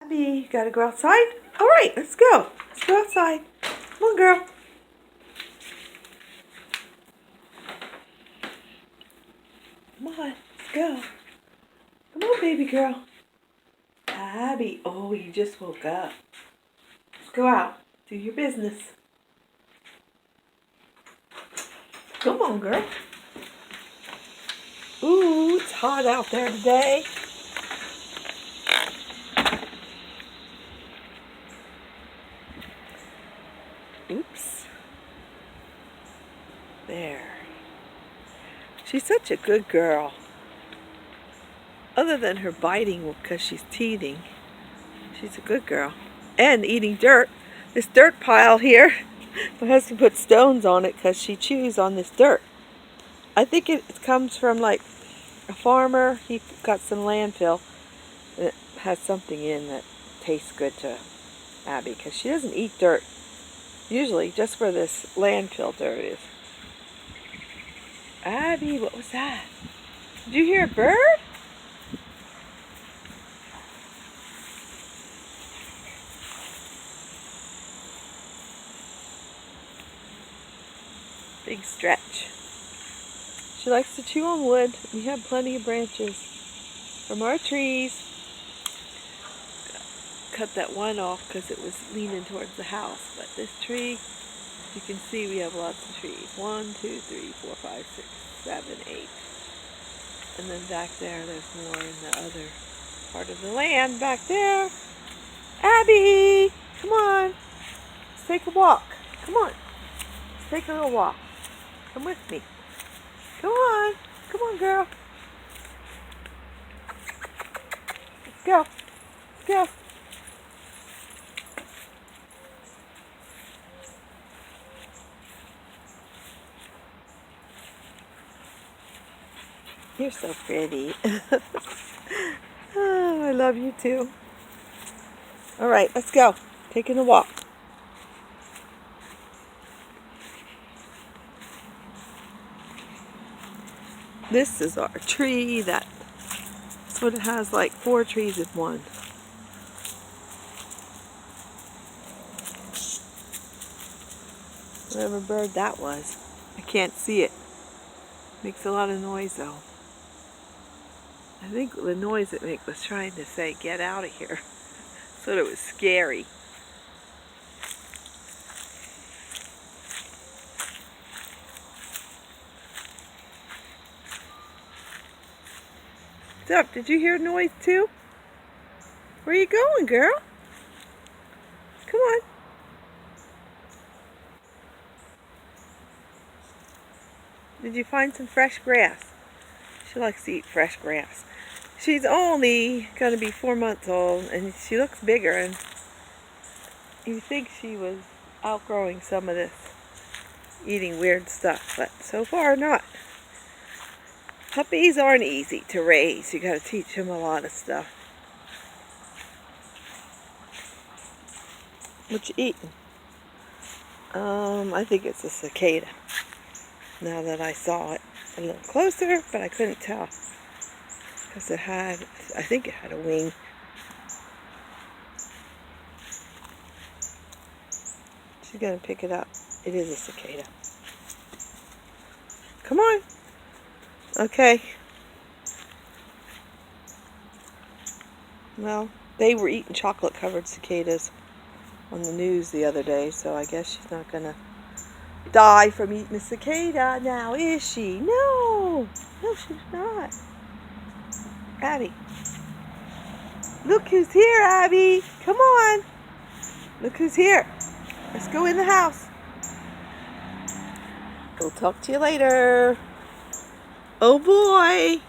Abby, gotta go outside? Alright, let's go. Let's go outside. Come on, girl. Come on, let's go. Come on, baby girl. Abby, oh, you just woke up. Let's go out. Do your business. Come on, girl. Ooh, it's hot out there today. Oops. There. She's such a good girl. Other than her biting because she's teething, she's a good girl. And eating dirt. This dirt pile here, my husband put stones on it because she chews on this dirt. I think it comes from like a farmer. He got some landfill that has something in that tastes good to Abby because she doesn't eat dirt. Usually just where this landfill dirt is. Abby, what was that? Did you hear a bird? Big stretch. She likes to chew on wood. We have plenty of branches from our trees. Cut that one off because it was leaning towards the house. But this tree, you can see we have lots of trees. 1, 2, 3, 4, 5, 6, 7, 8. And then back there, there's more in the other part of the land back there. Abby, come on. Let's take a walk. Come on. Let's take a little walk. Come with me. Come on. Come on, girl. Let's go. Let's go. You're so pretty. Oh, I love you too. All right, let's go. Taking a walk. This is our tree. That's what it has, like 4 trees in one. Whatever bird that was. I can't see it. Makes a lot of noise though. I think the noise it made was trying to say, get out of here. So it was scary. What's up? Did you hear a noise too? Where are you going, girl? Come on. Did you find some fresh grass? She likes to eat fresh grass. She's only going to be 4 months old, and she looks bigger, and you think she was outgrowing some of this, eating weird stuff, but so far not. Puppies aren't easy to raise. You got to teach them a lot of stuff. What you eating? I think it's a cicada. Now that I saw it a little closer, but I couldn't tell because it had, I think it had a wing. She's gonna pick it up. It is a cicada. Come on. Okay. Well, they were eating chocolate-covered cicadas on the news the other day, so I guess she's not gonna die from eating a cicada now, is she? No! No, she's not. Abby. Look who's here, Abby! Come on! Look who's here. Let's go in the house. We'll talk to you later. Oh boy!